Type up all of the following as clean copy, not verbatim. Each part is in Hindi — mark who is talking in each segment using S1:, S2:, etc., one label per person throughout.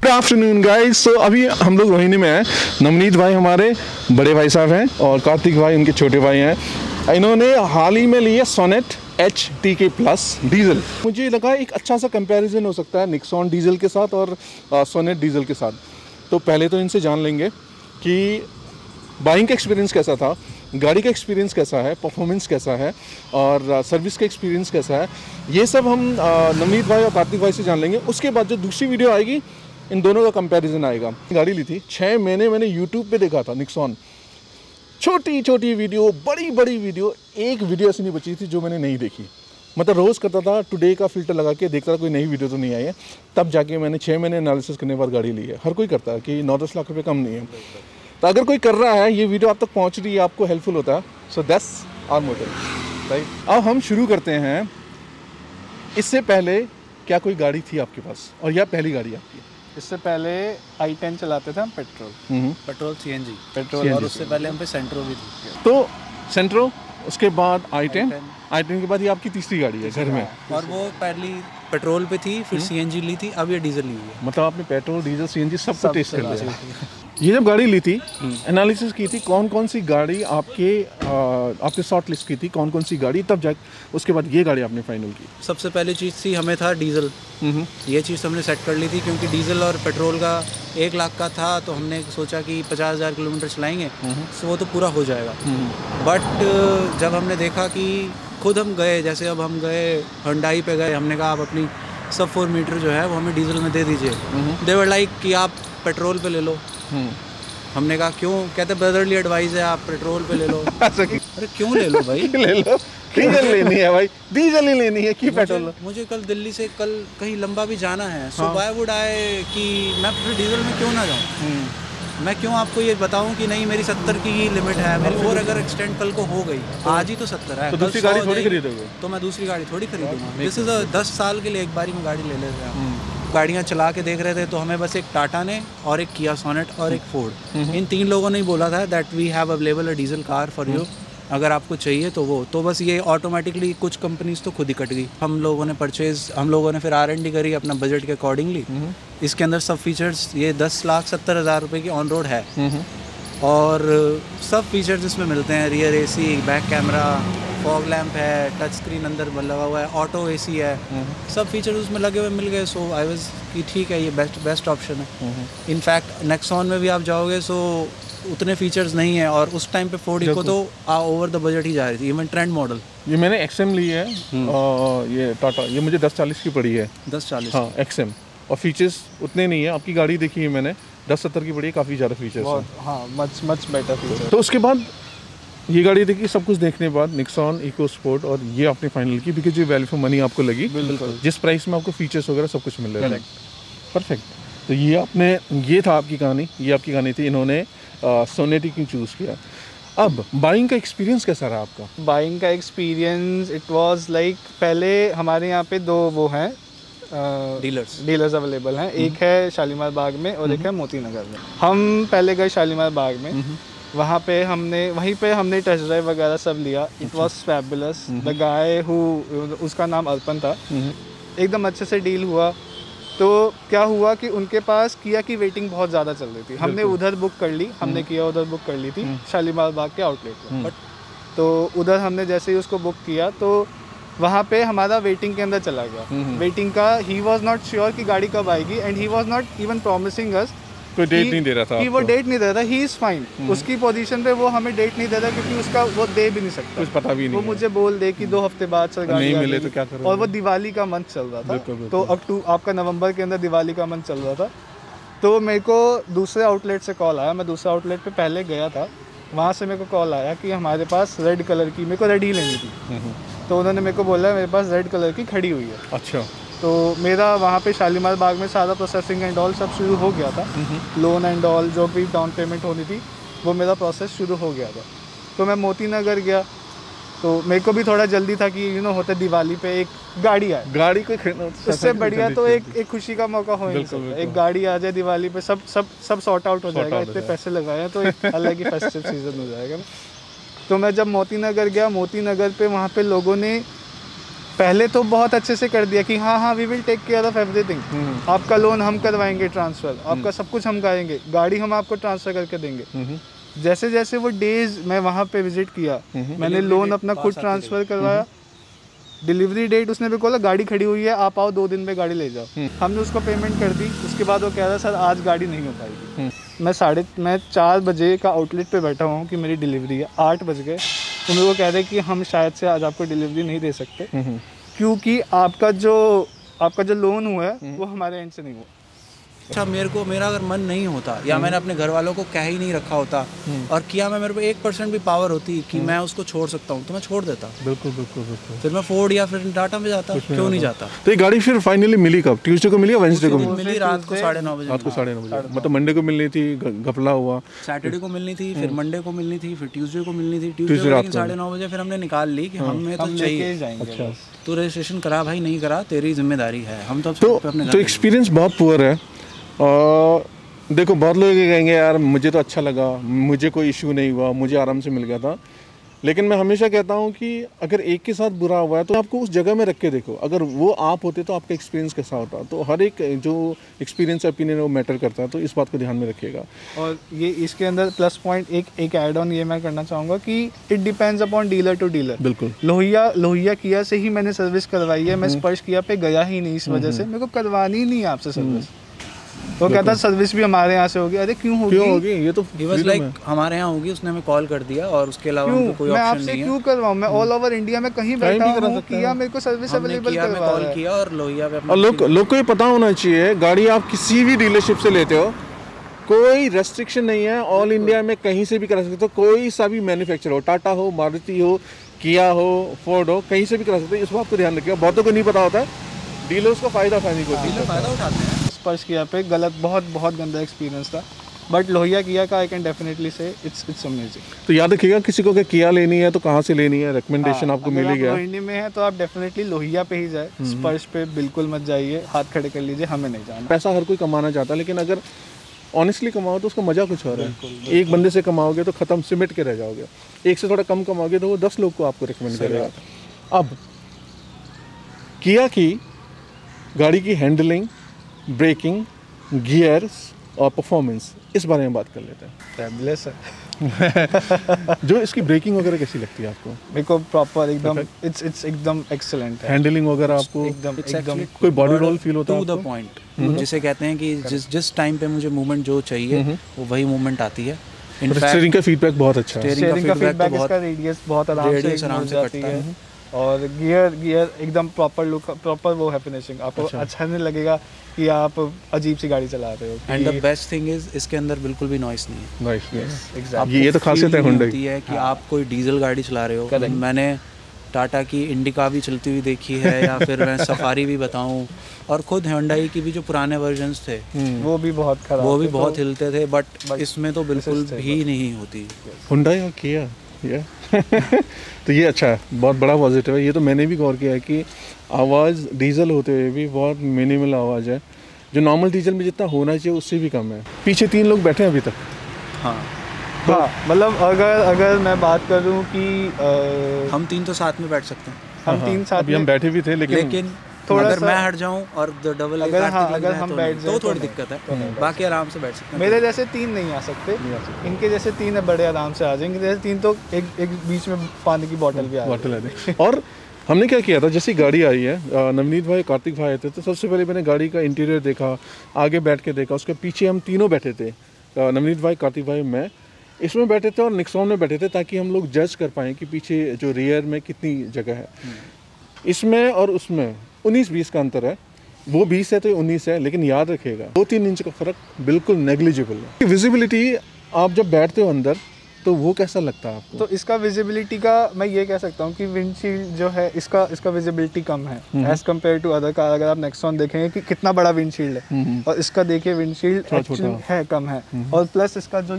S1: Good afternoon guys. सो अभी हम लोग रोहिणी में हैं। नवनीत भाई हमारे बड़े भाई साहब हैं और कार्तिक भाई उनके छोटे भाई हैं। इन्होंने हाल ही में लिया सोनेट HTK प्लस डीजल। मुझे लगा एक अच्छा सा कंपैरिजन हो सकता है निक्सॉन डीजल के साथ और सोनेट डीजल के साथ। तो पहले तो इनसे जान लेंगे कि बाइंग का एक्सपीरियंस कैसा था, गाड़ी का एक्सपीरियंस कैसा है, परफॉर्मेंस कैसा है और सर्विस का एक्सपीरियंस कैसा है। ये सब हम नवनीत भाई और कार्तिक भाई से जान लेंगे। उसके बाद जो दूसरी वीडियो आएगी इन दोनों का कंपैरिजन आएगा। गाड़ी ली थी 6 महीने, मैंने यूट्यूब पे देखा था निक्सॉन, छोटी छोटी वीडियो, बड़ी बड़ी वीडियो, एक वीडियो ऐसी नहीं बची थी जो मैंने नहीं देखी। मतलब रोज़ करता था टुडे का फिल्टर लगा के देखता था कोई नई वीडियो तो नहीं आई है, तब जाके मैंने 6 महीने एनालिसिस करने बाद गाड़ी ली है। हर कोई करता है कि 9-10 लाख रुपये कम नहीं है। तो अगर कोई कर रहा है, ये वीडियो आप तक पहुँच रही है, आपको हेल्पफुल होता है, so that's our motive, right. अब हम शुरू करते हैं। इससे पहले क्या कोई गाड़ी थी आपके पास और यह पहली गाड़ी आपकी?
S2: इससे पहले i10 चलाते थे हम, पेट्रोल CNG पेट्रोल, और उससे पहले हम पे सेंट्रो भी थी।
S1: तो सेंट्रो, उसके बाद i10 के बाद ये आपकी तीसरी गाड़ी है घर में।
S2: और वो पहली पेट्रोल पे थी, फिर CNG ली थी, अब ये डीजल ली है।
S1: मतलब आपने पेट्रोल, डीजल, CNG सब टेस्ट कर लिया। ये जब गाड़ी ली थी, एनालिसिस की थी कौन कौन सी गाड़ी आपके शॉर्ट लिस्ट की थी, कौन कौन सी गाड़ी, तब जा उसके बाद ये गाड़ी आपने फाइनल की?
S2: सबसे पहली चीज़ थी, हमें था डीजल। ये चीज़ हमने सेट कर ली थी क्योंकि डीजल और पेट्रोल का 1 लाख का था, तो हमने सोचा कि 50,000 किलोमीटर चलाएंगे तो वो तो पूरा हो जाएगा। बट जब हमने देखा कि खुद हम गए, जैसे अब हम गए हुंडई पे गए, हमने कहा आप अपनी सब 4 मीटर जो है वो हमें डीजल में दे दीजिए। दे वर लाइक कि आप पेट्रोल पे ले लो। हमने कहा क्यों? कहते ब्रदरली एडवाइस है, आप पेट्रोल पे ले लो। अरे क्यों ले लो भाई?
S1: ले लो, डीजल लेनी है भाई, डीजल ही लेनी है कि पेट्रोल?
S2: मुझे कल दिल्ली से कहीं लंबा भी जाना है, सो व्हाई वुड आई कि मैं फिर डीजल में क्यों ना जाऊँ? मैं क्यों आपको ये बताऊं कि नहीं मेरी 70 की ही लिमिट है मेरी, और अगर एक्सटेंड कल को हो गई, आज ही तो 70 है,
S1: तो दूसरी गाड़ी थोड़ी खरीदोगे?
S2: तो मैं दूसरी गाड़ी थोड़ी खरीदूंगा। दिस इज 10 साल के लिए एक बारी में गाड़ी ले लेते हैं। गाड़ियाँ चला के देख रहे थे तो हमें बस एक टाटा ने और एक किया सोनेट और एक फोर्ड, इन 3 लोगों ने ही बोला था that we have available a diesel car for you, अगर आपको चाहिए तो वो। तो बस ये ऑटोमेटिकली कुछ कंपनीज तो खुद ही कट गई। हम लोगों ने फिर R&D करी अपना बजट के अकॉर्डिंगली। इसके अंदर सब फीचर्स, ये 10,70,000 रुपये की ऑन रोड है, और सब फीचर्स इसमें मिलते हैं। Rear AC, back camera, fog lamp है, टच स्क्रीन अंदर लगा हुआ है, ऑटो AC है, सब फीचर्स उसमें लगे हुए मिल गए। सो आई वाज कि ठीक है, ये बेस्ट ऑप्शन है। इनफैक्ट नेक्सॉन में भी आप जाओगे सो उतने फीचर्स नहीं है, और उस टाइम पे फोर्ड इको तो ओवर द बजट ही जा रही थी, इवन ट्रेंड मॉडल।
S1: ये मैंने XM ली है, ये टाटा, ये मुझे 1040 की पड़ी है।
S2: 1040,
S1: हाँ XM, और फीचर्स उतने नहीं है। आपकी गाड़ी देखी है मैंने, 1070 की पड़ी है, काफ़ी ज़्यादा फीचर्स हैं।
S2: हाँ, मच बेटर फीचर।
S1: तो उसके बाद ये गाड़ी देखी, सब कुछ देखने के बाद निक्सॉन इको स्पोर्ट, और ये आपने फाइनल की बिकॉज ये वैल्यू फॉर मनी आपको लगी।
S2: बिल्कुल,
S1: जिस प्राइस में आपको फीचर्स वगैरह सब कुछ मिल रहा है। परफेक्ट। तो ये था आपकी कहानी, ये आपकी कहानी थी। इन्होंने सोनेट क्यों चूज़ किया। अब बाइंग का एक्सपीरियंस कैसा रहा आपका?
S3: बाइंग का एक्सपीरियंस, इट वाज लाइक, पहले हमारे यहाँ पे 2 वो हैं डीलर्स अवेलेबल हैं। एक है शालीमार बाग में और एक है मोती नगर में। हम पहले गए शालीमार बाग में, वहीं पे हमने टेस्ट ड्राइव वगैरह सब लिया। It was fabulous. The guy उसका नाम अर्पण था, एकदम अच्छे से डील हुआ। तो क्या हुआ कि उनके पास किया की वेटिंग बहुत ज़्यादा चल रही थी। हमने उधर बुक कर ली, किया उधर बुक कर ली थी शालीमार बाग के आउटलेट में। बट तो उधर हमने जैसे ही उसको बुक किया तो वहाँ पे हमारा वेटिंग के अंदर चला गया। वेटिंग का ही वॉज नॉट श्योर कि गाड़ी कब आएगी, and he was not even promising us,
S1: कोई डेट नहीं दे रहा था।
S3: वो डेट नहीं दे रहा था। ही इज़ फाइन, उसकी पोजीशन पे वो हमें डेट नहीं दे रहा क्योंकि उसका वो दे भी नहीं सकता,
S1: कुछ पता भी नहीं।
S3: वो मुझे बोल दे कि 2 हफ्ते बाद सर गाड़ी
S1: नहीं मिले तो क्या करोगे।
S3: और वो दिवाली का मंथ चल रहा था, तो आपका नवंबर के अंदर दिवाली का मंथ चल रहा था। तो मेरे को दूसरे आउटलेट से कॉल आया, मैं दूसरे आउटलेट पे पहले गया था, वहाँ से मेरे को कॉल आया कि हमारे पास रेड कलर की, मेरे को रेड ही लेनी थी। तो उन्होंने मेरे को बोला मेरे पास रेड कलर की खड़ी हुई है।
S1: अच्छा।
S3: तो मेरा वहाँ पे शालीमार बाग में सारा प्रोसेसिंग एंड ऑल सब शुरू हो गया था। लोन एंड ऑल जो भी डाउन पेमेंट होनी थी वो मेरा प्रोसेस शुरू हो गया था। तो मैं मोती नगर गया, तो मेरे को भी थोड़ा जल्दी था कि होते दिवाली पे एक गाड़ी आए,
S1: गाड़ी को
S3: उससे बढ़िया तो एक खुशी का मौका हो नहीं सकता। एक गाड़ी आ जाए दिवाली पे, सब सॉर्ट आउट हो जाएगा। इतने पैसे लगाए हैं तो एक अलग ही फेस्टिव सीजन हो जाएगा। तो मैं जब मोती नगर गया, मोती नगर पे वहाँ पे लोगों ने पहले तो बहुत अच्छे से कर दिया कि हाँ we will take care of everything, आपका लोन हम करवाएंगे ट्रांसफ़र, आपका सब कुछ हम करेंगे, गाड़ी हम आपको ट्रांसफ़र करके देंगे। जैसे जैसे वो डेज मैं वहाँ पे विजिट किया, मैंने लोन अपना खुद ट्रांसफ़र करवाया, डिलीवरी डेट उसने भी बोला गाड़ी खड़ी हुई है, आप आओ 2 दिन में गाड़ी ले जाओ। हमने उसको पेमेंट कर दी, उसके बाद वो कह रहा सर आज गाड़ी नहीं हो पाएगी। मैं 4 बजे का आउटलेट पे बैठा हुआ हूँ कि मेरी डिलीवरी है, 8 बज गए तो मेरे को कह रहे कि हम शायद से आज आपको डिलीवरी नहीं दे सकते क्योंकि आपका जो लोन हुआ है वो हमारे एंड से नहीं हुआ।
S2: अच्छा, मेरा अगर मन नहीं होता या मैंने अपने घर वालों को कह ही नहीं रखा होता और किया, मैं मेरे पे 1% भी पावर होती कि मैं उसको छोड़ सकता हूँ तो मैं छोड़ देता।
S1: बिल्कुल बिल्कुल बिल्कुल।
S2: फिर मैं फोर्ड या फिर टाटा में जाता, क्यों नहीं जाता।
S1: तो ये गाड़ी फिर फाइनली मिली कब? ट्यूसडे को मिली या वेंसडे को
S2: मिली? रात को 9:30 बजे।
S1: रात को 9:30 बजे, मतलब मंडे को मिलनी थी, घपला हुआ,
S2: सैटरडे को मिलनी थी, फिर मंडे को मिलनी थी, फिर ट्यूसडे को मिलनी थी। ट्यूसडे रात 9:30 बजे फिर हमने निकाल ली कि हमें तो चाहिए।
S3: अच्छा,
S2: तो रजिस्ट्रेशन करा भाई, नहीं करा तेरी जिम्मेदारी है, हम तो
S1: एक्सपीरियंस बहुत पुअर है। देखो बहुत लोग कहेंगे यार मुझे तो अच्छा लगा, मुझे कोई इशू नहीं हुआ, मुझे आराम से मिल गया था, लेकिन मैं हमेशा कहता हूँ कि अगर एक के साथ बुरा हुआ है तो आपको उस जगह में रख के देखो, अगर वो आप होते तो आपका एक्सपीरियंस कैसा होता। तो हर एक जो एक्सपीरियंस ओपिनियन वो मैटर करता है, तो इस बात को ध्यान में रखिएगा।
S3: और ये इसके अंदर प्लस पॉइंट एक ऐड ऑन ये मैं करना चाहूँगा कि it depends upon dealer to dealer.
S1: बिल्कुल,
S3: लोहिया किया से ही मैंने सर्विस करवाई है, मैं स्पर्श किया पे गया ही नहीं, इस वजह से मेरे को करवानी ही नहीं है आपसे सर्विस। तो कहता सर्विस भी हमारे यहाँ से होगी। अरे क्यों होगी?
S1: ये तो
S2: लाइक हमारे यहाँ होगी, उसने हमें कॉल कर दिया और उसके अलावा कोई
S3: मैं
S2: ऑप्शन
S3: आपसे
S2: नहीं है।
S3: क्यों करवाऊँ? मैं ऑल ओवर इंडिया में कहीं बैठा हूँ, किया मेरे को सर्विस अवेलेबल करवा
S2: कॉल किया और लोहिया पे
S1: और लोग को ये पता होना चाहिए, गाड़ी आप किसी भी डीलरशिप से लेते हो कोई रेस्ट्रिक्शन नहीं है, ऑल इंडिया में कहीं से भी करा सकते हो, कोई सा भी मैन्युफैक्चर हो, टाटा हो, मारुति हो, किया हो, फोर्ड हो, कहीं से भी करा सकते हो। इस बात को ध्यान रखिएगा, बहुतों को नहीं पता होता है, डीलर्स को फायदा उठाने को
S2: फायदा उठाते हैं।
S3: स्पर्श किया पे गलत बहुत गंदा एक्सपीरियंस था, बट लोहिया किया का आई कैन डेफिनेटली से इट्स अमेजिंग।
S1: तो याद रखिएगा, किसी को क्या किया लेनी है तो कहाँ से लेनी है, रिकमेंडेशन आपको मिलेगी।
S3: रोहिणी में है तो आप डेफिनेटली लोहिया पे ही जाए, स्पर्श पे बिल्कुल मत जाइए, हाथ खड़े कर लीजिए, हमें नहीं जाना।
S1: पैसा हर कोई कमाना चाहता है, लेकिन अगर ऑनेस्टली कमाओ तो उसका मज़ा कुछ और है। एक बंदे से कमाओगे तो ख़त्म, सिमट के रह जाओगे। एक से थोड़ा कम कमाओगे तो वो 10 लोग को आपको रिकमेंड करेगा। अब किया की गाड़ी की हैंडलिंग, ब्रेकिंग, गियर्स और परफॉर्मेंस, इस बारे में बात कर लेते हैं।
S3: फैबुलस है।
S1: जो इसकी ब्रेकिंग वगैरह कैसी लगती है आपको?
S3: मेरे को प्रॉपर एकदम इट्स एकदम एक्सीलेंट है।
S1: हैंडलिंग वगैरह आपको
S3: एकदम
S1: कोई बॉडी रोल फील होता है
S2: टू द पॉइंट, जिसे कहते हैं कि जिस टाइम पे मुझे मूवमेंट जो चाहिए वो वही मूवमेंट आती है।
S1: स्टीयरिंग का फीडबैक बहुत अच्छा है।
S3: स्टीयरिंग का फीडबैक, इसका रेडियस बहुत आराम से कटता है और गियर एकदम प्रॉपर वो है फिनिशिंग। आपको अच्छा नहीं लगेगा कि आप अजीब सी गाड़ी चला रहे हो।
S2: And the best thing is इसके अंदर बिल्कुल भी नॉइस नहीं है।
S1: नॉइस एग्जैक्टली, ये तो खासियत है होंडा की
S2: है कि आप कोई डीजल गाड़ी चला रहे हो। मैंने टाटा की इंडिका भी चलती हुई देखी है, या फिर मैं सफारी भी बताऊं, और खुद होंडाई की भी जो पुराने वर्जन्स थे
S3: वो भी बहुत खराब,
S2: वो भी बहुत हिलते थे, बट इसमें तो बिल्कुल भी नहीं होती।
S1: होंडाई और किया तो ये अच्छा है, बहुत बड़ा पॉजिटिव है। ये तो मैंने भी गौर किया है कि आवाज़ डीजल होते हुए भी बहुत मिनिमल आवाज़ है, जो नॉर्मल डीजल में जितना होना चाहिए उससे भी कम है। पीछे 3 लोग बैठे हैं अभी तक।
S2: हाँ
S3: मतलब अगर मैं बात करूँ कि
S2: हम 3 तो साथ में बैठ सकते हैं।
S3: हम 3 साथ
S1: में हम बैठे भी थे, लेकिन
S2: थोड़ा अगर मैं हट जाऊं और डबल
S3: अगर हम बैठ जाए
S2: तो थोड़ी दिक्कत है, बाकी आराम से बैठ सकते हैं।
S3: मेरे जैसे 3 नहीं आ सकते, इनके जैसे 3 बड़े आराम से आ जाएंगे। जैसे 3 तो एक बीच में पानी की बोतल भी आ
S1: जाए। और हमने क्या किया था, जैसी गाड़ी आई है, नवनीत भाई, कार्तिक भाई आए थे, तो सबसे पहले मैंने गाड़ी का इंटीरियर देखा, आगे बैठ के देखा, उसके पीछे हम तीनों बैठे थे, नवनीत भाई, कार्तिक भाई, मैं इसमें बैठे थे और निक्सॉन में बैठे थे, ताकि हम लोग जज कर पाएँ कि पीछे जो रियर में कितनी जगह है। इसमें और उसमें 19-20 का अंतर है, वो 20 है तो 19 है, लेकिन याद रखिएगा 2-3 इंच का फ़र्क बिल्कुल नेग्लिजिबल है। विजिबिलिटी आप जब बैठते हो अंदर तो वो कैसा लगता है आपको?
S3: तो इसका विजिबिलिटी का मैं ये कह सकता हूँ कि विंडशील्ड जो है इसका विजिबिलिटी कम है as compare to other car. अगर आप नेक्सॉन देखेंगे कि कितना बड़ा विंडशील्ड है और इसका देखिए विंडशील्ड एक्चुअली है कम है, और प्लस इसका जो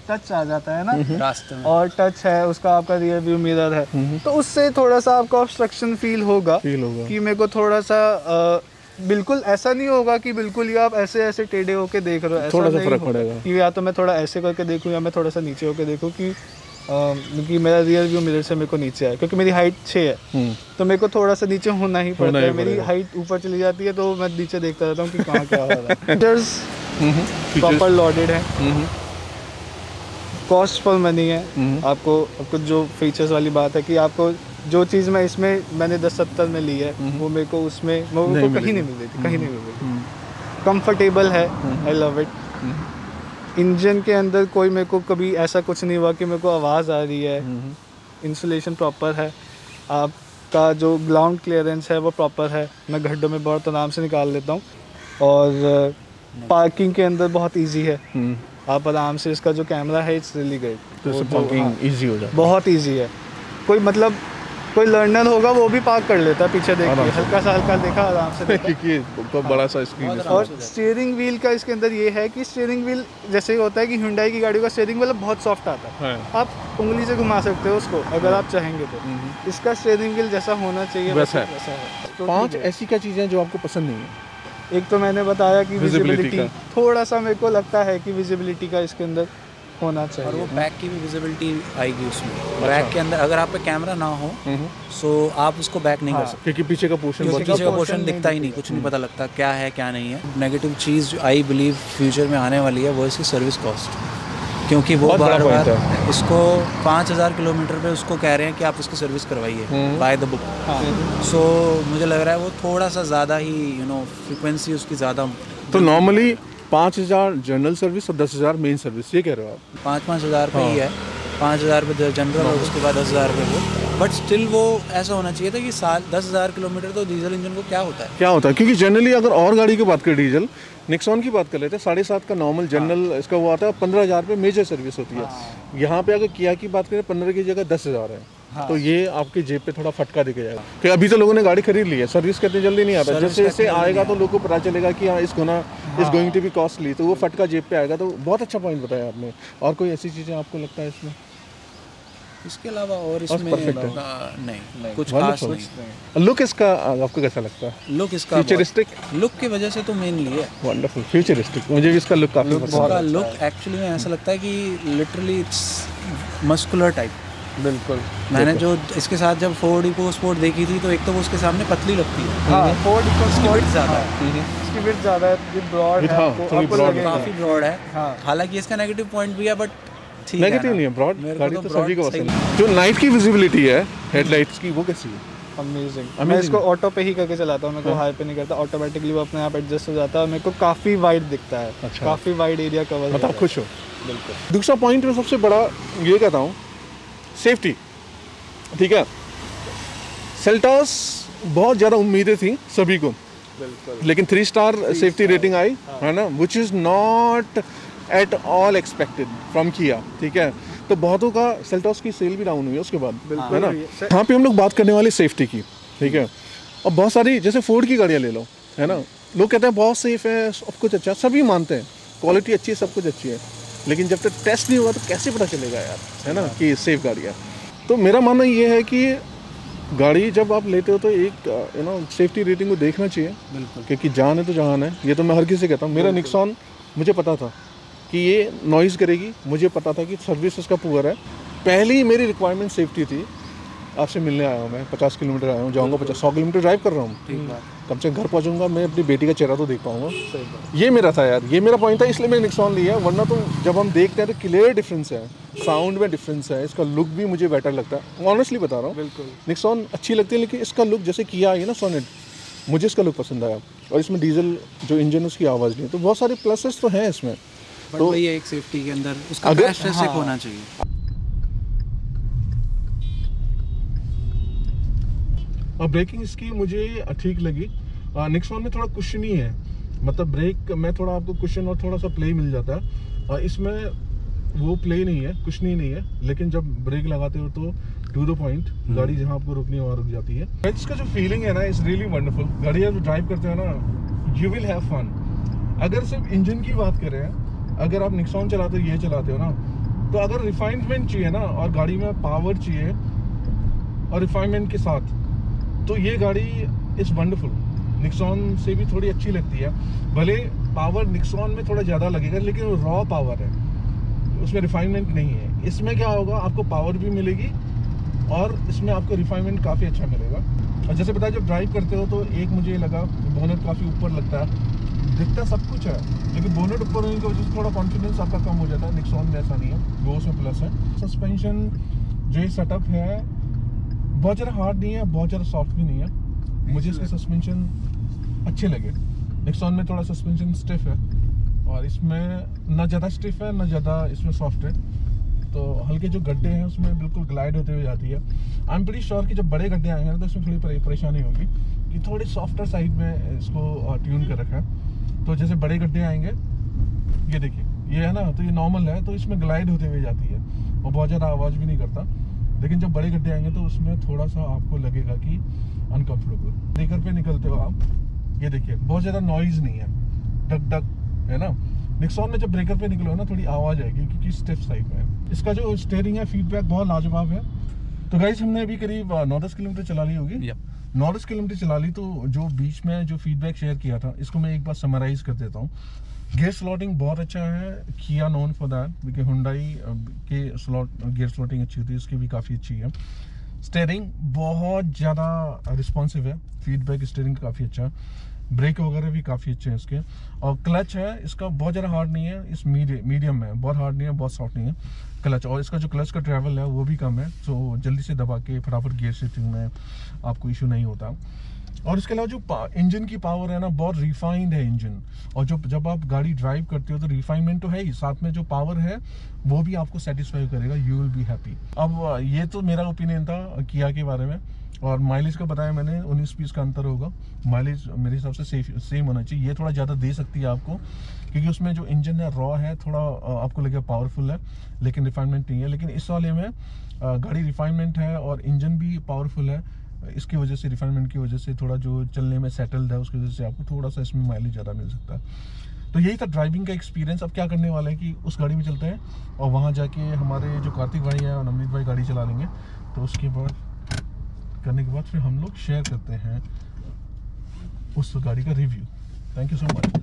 S3: टच आ जाता है ना
S2: रास्ते में,
S3: और टच है उसका, आपका रियर व्यू मिरर है, तो उससे थोड़ा सा आपको ऑब्स्ट्रक्शन फील होगा कि मेरे को थोड़ा सा बिल्कुल ऐसा नहीं होगा कि बिल्कुल ही आप ऐसे टेढ़े होके देख रहे हो,
S1: थोड़ा सा फर्क पड़ेगा
S3: कि या तो मैं थोड़ा ऐसे करके देखूं या मैं थोड़ा सा नीचे होके देखूं कि क्योंकि मेरा रियर व्यू मिरर से मेरे को नीचे है, क्योंकि मेरी हाइट 6 है तो मेरे को थोड़ा सा नीचे होना ही पड़ता है। मेरी हाइट ऊपर चली जाती है तो मैं नीचे देखता रहता हूँ कि कहाँ क्या हो रहा है। फीचर्स प्रॉपर लॉडेड है, कॉस्ट फॉर मनी है। आपको जो फीचर्स वाली बात है कि आपको जो चीज़ मैं इसमें मैंने 1070 में ली है वो मेरे को उसमें कहीं नहीं मिल रही थी, कहीं नहीं मिल रही थी। कंफर्टेबल है, आई लव इट। इंजन के अंदर कोई मेरे को कभी ऐसा कुछ नहीं हुआ कि मेरे को आवाज़ आ रही है। इंसुलेशन प्रॉपर है, आपका जो ग्राउंड क्लियरेंस है वो प्रॉपर है, मैं गड्ढों में बहुत आराम से निकाल लेता हूँ। और पार्किंग के अंदर बहुत इजी है, आप आराम से, इसका जो कैमरा है इट्स रियली ग्रेट,
S1: तो पार्किंग इजी हो जाता है,
S3: बहुत इजी है। कोई लर्नर होगा वो भी पार्क कर लेता है पीछे देख के, हल्का देखा आराम से
S1: क्योंकि तो बड़ा सा स्क्रीन है।
S3: और स्टीयरिंग व्हील का इसके अंदर ये है कि स्टीयरिंग व्हील जैसे होता है कि Hyundai की गाड़ियों का स्टीयरिंग व्हील बहुत सॉफ्ट आता है, आप उंगली से घुमा सकते हो उसको अगर आप चाहेंगे तो। इसका स्टीयरिंग व्हील जैसा होना चाहिए वैसा है।
S1: 5 ऐसी क्या चीज़ें जो आपको पसंद नहीं है?
S3: एक तो मैंने बताया कि विजिबिलिटी, थोड़ा सा मेरे को लगता है कि विजिबिलिटी का इसके अंदर होना चाहिए।
S2: और वो बैक की भी विजिबिलिटी आएगी उसमें। बैक के अंदर अगर आप पे कैमरा ना हो सो आप उसको बैक नहीं कर सकते,
S1: क्योंकि पीछे का पोर्शन
S2: दिखता ही नहीं, कुछ नहीं पता लगता क्या है क्या नहीं है। Negative cheese I believe future में आने वाली है वो इसकी सर्विस कॉस्ट, क्योंकि वो बार इसको 5000 किलोमीटर पे उसको कह रहे हैं कि आप उसकी सर्विस करवाइए बाय द बुक। सो मुझे लग रहा है वो थोड़ा सा ज़्यादा ही फ्रिक्वेंसी उसकी ज़्यादा।
S1: तो नॉर्मली 5000 जनरल सर्विस और 10,000 मेन सर्विस, ये कह रहे हो आप?
S2: 5-5 हज़ार पे ही है, 5,000 पे जनरल और उसके बाद 10,000 पे वो। बट स्टिल वो ऐसा होना चाहिए था कि 10,000 किलोमीटर तो डीजल इंजन को क्या होता है,
S1: क्योंकि जनरली अगर और गाड़ी की बात करें, डीजल निक्सॉन की बात कर लेते हैं, 7.5 का नॉर्मल जनरल इसका वो आता है, 15,000 पे मेजर सर्विस होती है। यहाँ पे अगर किया की बात करें 15 की जगह 10,000 है। तो ये आपकी जेब पे थोड़ा फटका दिख जाएगा कि अभी तो लोगों ने गाड़ी खरीद ली है, सर्विस कितनी जल्दी नहीं आता, जैसे जैसे आएगा तो लोगों को पता चलेगा कि हाँ इस गोइंग टू बी कॉस्टली, तो वो फटका जेब पे आएगा। तो बहुत अच्छा पॉइंट बताया आपने। और कोई ऐसी चीज़ें आपको लगता है इसमें?
S2: इसके अलावा और इसमें नहीं कुछ खास नहीं।
S1: लुक इसका आपको कैसा लगता है?
S2: लुक इसका
S1: फ्यूचरिस्टिक
S2: लुक की वजह से तो मेनली है,
S1: वंडरफुल फ्यूचरिस्टिक। मुझे भी इसका लुक काफी पसंद है।
S2: लुक एक्चुअली में ऐसा लगता है कि लिटरली इट्स मस्कुलर टाइप।
S3: बिल्कुल,
S2: मैंने जो इसके साथ जब फोर्ड इको स्पोर्ट देखी थी तो एक तो वो उसके सामने पतली लगती है,
S3: फोर्ड इको स्पोर्ट
S2: ज़्यादा है,
S3: इसकी विड्थ ज़्यादा है, ये ब्रॉड है,
S2: काफ़ी ब्रॉड है। हालांकि इसका नेगेटिव पॉइंट भी है बट
S1: नेगेटिव नहीं है, ब्रॉड गाड़ी तो सभी को पसंद है। जो नाइट की विजिबिलिटी है हेडलाइट्स की वो कैसी है?
S3: अमेजिंग। मैं इसको ऑटो पे ही करके चलाता हूँ, मेरे को हाई पे नहीं करता, ऑटोमेटिकली वो अपने आप एडजस्ट हो जाता है। मेरे को काफ़ी वाइड दिखता है, काफ़ी वाइड एरिया कवर।
S1: मतलब खुश हो?
S3: बिल्कुल।
S1: दूसरा पॉइंट में सबसे बड़ा ये कहता हूँ सेफ्टी, ठीक है। सेल्टॉस बहुत ज़्यादा उम्मीदें थी सभी को, लेकिन 3 स्टार सेफ्टी रेटिंग आई है ना, which is not at all expected from किया, ठीक है। तो बहुतों का सेल्टॉस की सेल भी डाउन हुई है उसके बाद, है ना। यहाँ पे हम लोग बात करने वाले सेफ्टी की, ठीक है। और बहुत सारी जैसे फोर्ड की गाड़ियाँ ले लो, है ना, लोग कहते हैं बहुत सेफ है, सब कुछ अच्छा, सभी मानते हैं क्वालिटी अच्छी है, सब कुछ अच्छी है, लेकिन जब तक टेस्ट नहीं हुआ तो कैसे पता चलेगा यार, है ना, कि सेफ गाड़ी है। तो मेरा मानना ये है कि गाड़ी जब आप लेते हो तो एक सेफ्टी रेटिंग को देखना चाहिए, क्योंकि जान है तो जहान है। ये तो मैं हर किसी से कहता हूँ। मेरा निक्सॉन मुझे पता था कि ये नॉइज़ करेगी, मुझे पता था कि सर्विस उसका पुअर है। पहली मेरी रिक्वायरमेंट सेफ्टी थी। आपसे मिलने आया हूँ मैं, 50 किलोमीटर आया हूँ, जाऊँगा 100 किलोमीटर ड्राइव कर रहा हूँ, कम से कम घर पहुँचूंगा, मैं अपनी बेटी का चेहरा तो देख पाऊँगा। ये मेरा था यार, ये मेरा पॉइंट था, इसलिए मैंने निक्सॉन लिया। वरना तो जब हम देखते हैं तो क्लियर डिफरेंस है, साउंड में डिफरेंस है, इसका लुक भी मुझे बेटर लगता है, ऑनेस्टली बता रहा हूँ।
S3: बिल्कुल
S1: निक्सॉन अच्छी लगती है, लेकिन इसका लुक जैसे किया है ना सोनेट, मुझे इसका लुक पसंद आया। और इसमें डीजल जो इंजन उसकी आवाज़ नहीं है, तो बहुत सारे प्लसेस तो हैं इसमें।
S2: तो वही एक सेफ्टी के अंदर उसका कैरेक्टरिस्टिक होना चाहिए।
S1: और ब्रेकिंग इसकी मुझे ठीक लगी। निक्सॉन में थोड़ा कुशनी है, मतलब ब्रेक में थोड़ा आपको कुशन और थोड़ा सा प्ले मिल जाता है, इसमें वो प्ले नहीं है, कुशनी नहीं है, लेकिन जब ब्रेक लगाते हो तो टू द पॉइंट, गाड़ी जहाँ आपको रुकनी है वहाँ रुक जाती है। इसका जो फीलिंग है ना, इज रियली वंडरफुल। गाड़ी जब ड्राइव करते हो ना, यू विल हैव फन। अगर सिर्फ इंजन की बात करें, अगर आप निक्सॉन चलाते हो, ये चलाते हो ना, तो अगर रिफाइनमेंट चाहिए ना, और गाड़ी में पावर चाहिए और रिफाइनमेंट के साथ, तो ये गाड़ी इज़ वंडरफुल। निक्सॉन से भी थोड़ी अच्छी लगती है, भले पावर निक्सॉन में थोड़ा ज़्यादा लगेगा, लेकिन वो रॉ पावर है, उसमें रिफाइनमेंट नहीं है। इसमें क्या होगा, आपको पावर भी मिलेगी और इसमें आपको रिफाइनमेंट काफ़ी अच्छा मिलेगा। और जैसे बताया जब ड्राइव करते हो तो एक मुझे लगा बोनेट काफ़ी ऊपर लगता है, दिखता सब कुछ है लेकिन बोनेट ऊपर होने की वजह से थोड़ा कॉन्फिडेंस आपका कम हो जाता है। निक्सॉन में ऐसा नहीं है, वो उसमें प्लस है। सस्पेंशन जो ये सेटअप है बहुत ज़्यादा हार्ड नहीं है, बहुत ज़्यादा सॉफ्ट भी नहीं है। मुझे इसके सस्पेंशन अच्छे लगे। निक्सॉन में थोड़ा सस्पेंशन स्टिफ है और इसमें ना ज़्यादा स्टिफ है ना ज़्यादा इसमें सॉफ्ट है, तो हल्के जो गड्ढे हैं उसमें बिल्कुल ग्लाइड होते हुए जाती है। आई एम प्रीटी श्योर कि जब बड़े गड्ढे आएंगे ना तो इसमें थोड़ी परेशानी होगी कि थोड़ी सॉफ्टर साइड में इसको ट्यून कर रखा है। तो जैसे बड़े गड्ढे आएंगे, ये देखिए ये है ना, तो ये नॉर्मल है तो इसमें ग्लाइड होते हुए जाती है और बहुत ज़्यादा आवाज़ भी नहीं करता। लेकिन जब बड़े गड्ढे आएंगे तो उसमें थोड़ा सा आपको लगेगा कि अनकम्फर्टेबल। ब्रेकर पे निकलते हो आप, ये देखिए बहुत ज़्यादा नॉइज़ नहीं है, डक डक है ना। निक्सॉन में जब ब्रेकर पे निकलो ना थोड़ी आवाज़ आएगी क्योंकि स्टिफ साइड में है। इसका जो स्टीयरिंग है फीडबैक बहुत लाजवाब है। तो गाइस हमने अभी करीब 9-10 किलोमीटर चला ली होगी। 9-10 किलोमीटर चला ली, तो जो बीच में जो फीडबैक शेयर किया था इसको मैं एक बार समराइज कर देता हूँ। गियर स्लॉटिंग बहुत अच्छा है, किया नोन फॉर दैट, क्योंकि हुंडई के गियर स्लॉटिंग अच्छी होती है, इसकी भी काफ़ी अच्छी है। स्टीयरिंग बहुत ज़्यादा रिस्पॉन्सिव है, फीडबैक स्टीयरिंग काफ़ी अच्छा है, ब्रेक वगैरह भी काफ़ी अच्छे हैं इसके। और क्लच है इसका बहुत ज़्यादा हार्ड नहीं है, इस मीडियम में, बहुत हार्ड नहीं है बहुत सॉफ्ट नहीं है क्लच। और इसका जो क्लच का ट्रैवल है वो भी कम है, तो जल्दी से दबा के फटाफट गियर शिफ्टिंग में आपको इशू नहीं होता। और इसके अलावा जो इंजन की पावर है ना, बहुत रिफाइंड है इंजन। और जब आप गाड़ी ड्राइव करते हो तो रिफाइनमेंट तो है ही, साथ में जो पावर है वो भी आपको सेटिस्फाई करेगा, यू विल बी हैप्पी। अब ये तो मेरा ओपिनियन था किया के बारे में। और माइलेज का बताया मैंने, 19-20 का अंतर होगा। माइलेज मेरे हिसाब से सेम होना चाहिए, ये थोड़ा ज़्यादा दे सकती है आपको क्योंकि उसमें जो इंजन है रॉ है, थोड़ा आपको लगेगा पावरफुल है लेकिन रिफाइनमेंट नहीं है। लेकिन इस वाले में गाड़ी रिफाइनमेंट है और इंजन भी पावरफुल है, इसकी वजह से, रिफाइनमेंट की वजह से थोड़ा जो चलने में सेटल्ड है उसकी वजह से आपको थोड़ा सा इसमें माइलेज ज़्यादा मिल सकता है। तो यही था ड्राइविंग का एक्सपीरियंस। अब क्या करने वाले हैं कि उस गाड़ी में चलते हैं और वहाँ जाके हमारे जो कार्तिक भाई हैं और नवनीत भाई गाड़ी चला लेंगे, तो उसके बाद करने के बाद फिर हम लोग शेयर करते हैं उस गाड़ी का review. Thank you so much.